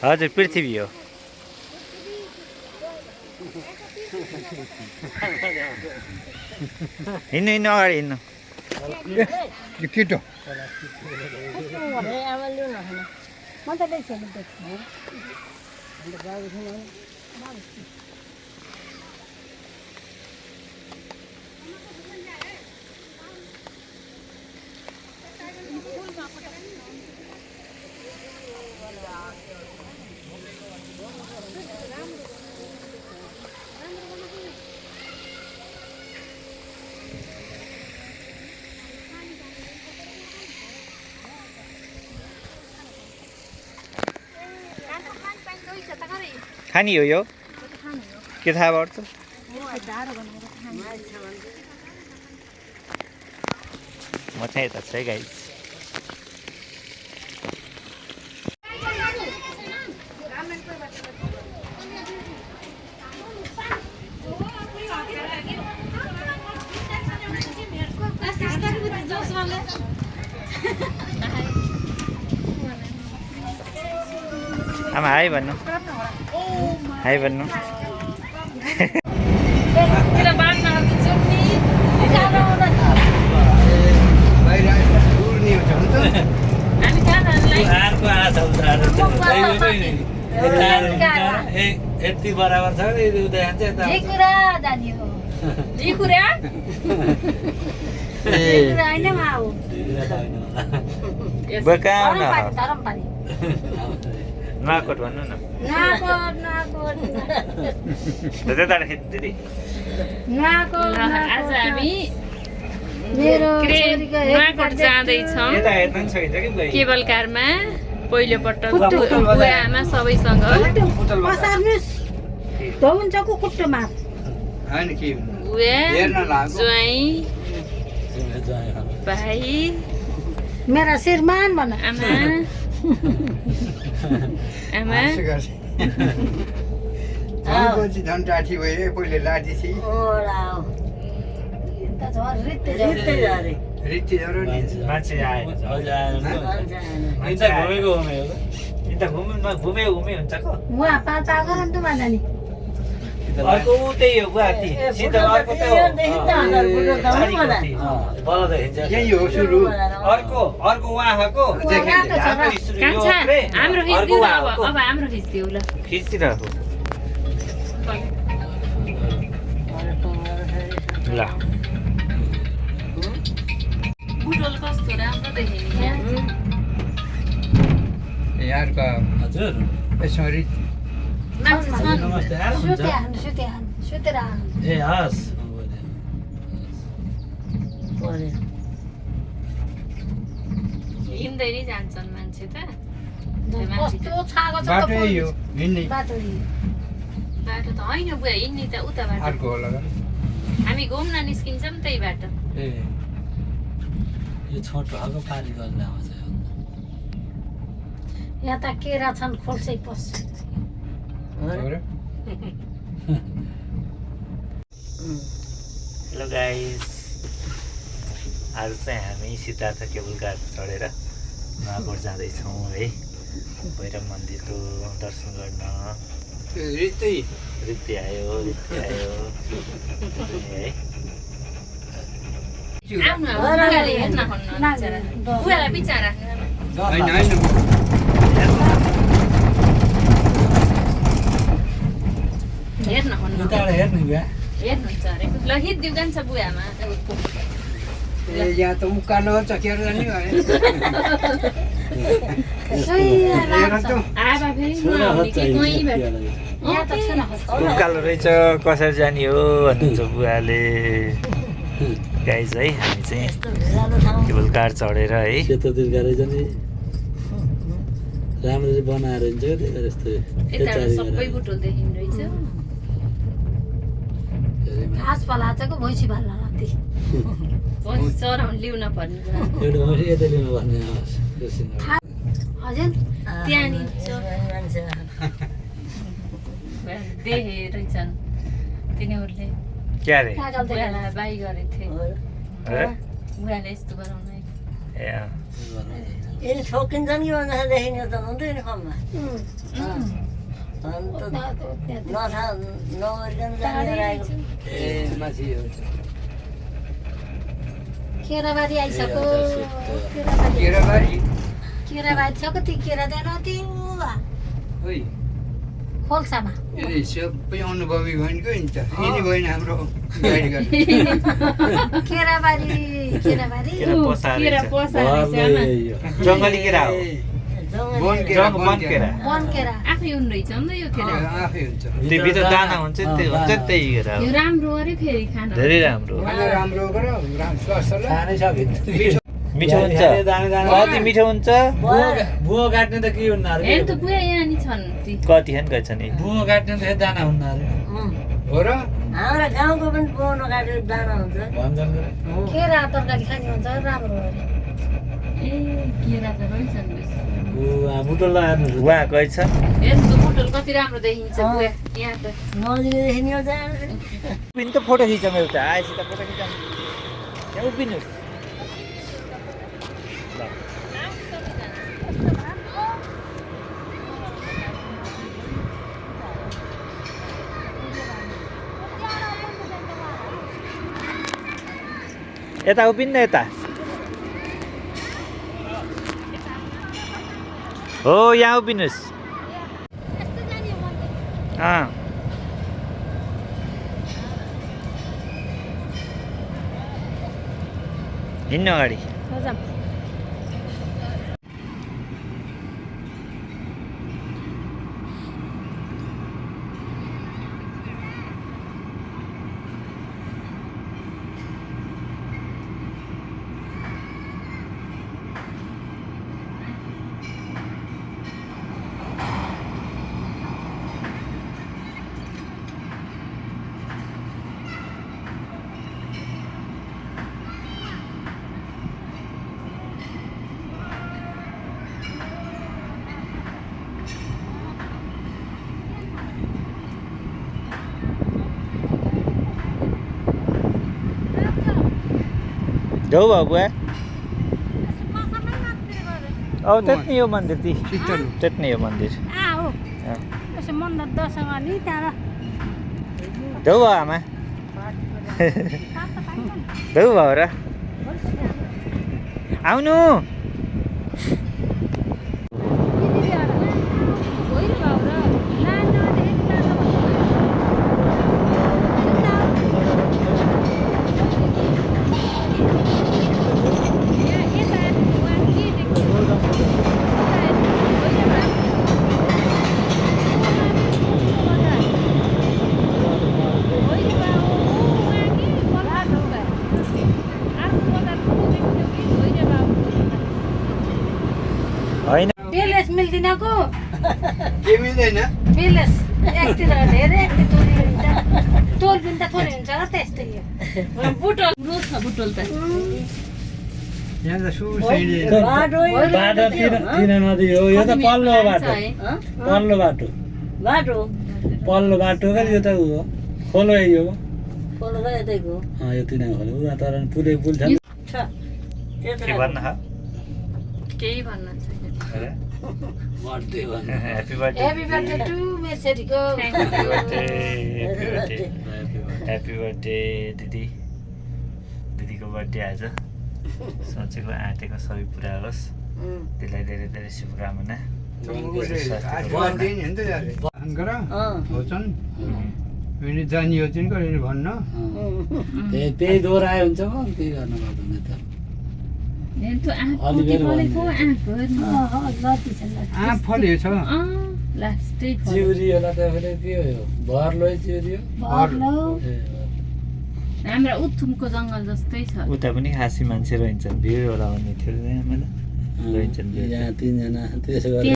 हजुर पृथ्वी हो हिँड्नु हिँड्नु अगाडि हिँड्नु केटो खानी हो यो के थाहा पर्छ म चाहिँ यता छु है गाइस आमा हाई भन्नु हाई भन्नु यति बराबर छ नाकोट भन्नु न आज हामी नुवाकोट जाँदैछौँ केबल कारमा पहिलो पटक बुवा आमा सबैसँग बुवा ज्वाइँ भाइ मेरा श्रीमान भन आमा आमा झन् टाठी भए पहिले लाठी थिए रित्ते झरो नि मान्छे आएन घुमे हुन्छ को उहाँ पाल्पा गरौँ त भन्दा नि अर्को त्यही हो गुवाहाटी सिधा अर्को त यही हो सुरु अर्को उहाँको हाम्रो खिच्दिउ अब हाम्रो खिच्दिउ ल खिचिरहेको ल बुटोल कस्तो राम्रो देखिने यहाँको हजुर यसमा रित मान्छे छन् नमस्ते सुतेर ए हस् हिँड्दै नै जान्छन् मान्छे त कस्तो छागो छ बाटो यही हो हिँड्ने बाटो बाटो त होइन बुवा हिँड्ने त उता बाटो अर्को होला हामी घुम्न निस्किन्छौँ त्यही बाटो ए यो छोटो खालको पारी गर्ने आउँछ यहाँ त केरा छन् खोल्सै पस्छ हेलो गाइस आज चाहिँ हामी सिद्धार्थ केबल कार चढेर नुवाकोट जाँदैछौँ है भैरव मन्दिरको दर्शन गर्न रित्ती आयो है बुवालाई बिचरा हेर्न हेर्ने बिहा हेर्नुहुन्छ अरे ल हिँड्दिउ जान्छ बुवामा यहाँ त उकालो चकेर जाने आबा फेरि नआउने कि गइँबाट उकालो रहेछ कसरी जाने हो भन्नुहुन्छ बुवाले गाइस है हामी चाहिँ केबल कार चढेर है सेतो तिर्का रहेछ नि राम्ररी बनाएर हिँड्छ त्यही यस्तो यताबाट सबै बुटोलदेखि रहेछ घाँस पलाचको भैँसी भाल्न राति चराउन लिउन पर्ने कुरा एउटा भैँसी यता लिनु भन्ने हजुर त्यहाँनिर देखे रहेछन् तिनीहरूले क्या रे बुवालाई बाई गरेको थिए अरे बुवाले यस्तो गराउनु ए यिनी ठोकिन्छन् कि भन्दा देखिने त हुँदैन फर्ममा अन्त नथा नगरिकन जाने आएको ए माथि हो केराबारी आइसक्यो केराबारी केराबारी छ कति केरा देन त्यो ओइ खोल्सामा यिनी सबै अनुभवी बहिनीको नि त यिनी बहिनी हाम्रो गाइड गर्ने केराबारी केराबारी केरा पसाएर केरा पसाएर चाहिँ आमा जङ्गली केरा हो वन केरा वन केरा वन केरा आफै हुनु रहेछ नि त यो केरा आफै हुन्छ त्यो भित्र दाना हुन्छ त्यही केरा हो यो राम्रो अरे फेरि खान धेरै राम्रो हो। खाना राम्रो गर स्वास्थ्यलाई खानै सकिन्छ मिठो हुन्छ कति मिठो हुन्छ बुवा काट्ने त के हुन्न अरे हेर्नु त बुवा यहाँ नि छन् ती कति खान गएछ नि बुवा काट्ने त दाना हुन्न अरे हो र हाम्रा गाउँको पनि पाउनु काटेर दाना हुन्छ भन्छन् रे केरा तरकारी खाने हुन्छ राम्रो अरे ए केरा त रहेछन् बेस बुटोल हेर्नु उहाँ गएछ हेर्नु त बोटल कति राम्रो देखिन्छ बुवा यहाँ त नजिकदेखि यो जानु उभिनु त फोटो खिचौँ एउटा आएपछि त फोटो खिचौँ यहाँ उभिनु यता उभिन्न यता हो यहाँ उभिनुहोस् हिँड्नु अगाडि जाऊ बुवा अब त्यति हो मन्दिर ती त्यति नै हो मन्दिर जाऊ आमा जाऊ भाउ र आउनु होइन बेलेस मिल्दिन को के मिल्दैन बेलेस एकतिर धेरै एकतिर हुन्छ टोल पनि त थोरै हुन्छ र त्यस्तै हो बुटल रोज छ बुटल त यहाँ त सुसैले बाटो किन नदी हो यो त पल्लो बाटो पल्लो बाटो बाटो पल्लो बाटो क्या यो त हो खोलो यो खोलो त यतैको यो तिनै खोलो उहाँ तर पुरै पुल छ के भन्नु केही भन्न छैन बर्थडे भन्नु happy birthday happy birthday to मेसेरीको ह्याप्पी बर्थडे दिदी दिदीको बर्थडे आज सोचेको आँटेको सबै पुरा होस् त्यसलाई धेरै धेरै शुभकामना आशीर्वाद दिने नि त यार गर होचन यिनी जानियो चाहिँ गरेर भन्न त्यही दोहोऱ्यायो हुन्छ म त्यही गर्नु पर्दैन त हेर्नु आँप फलेको आँप लती छ आँप फलेछ लास्टै चिउरीहरूलाई त फेरि के हो भर्लो चिउरी भर्लो हाम्रा उथुमको जङ्गल जस्तै छ उता पनि खासी मान्छे रहन्छन् भिड होला भन्ने थियो मलाई रहन्छन् यहाँ 3 जना त्यसो गरी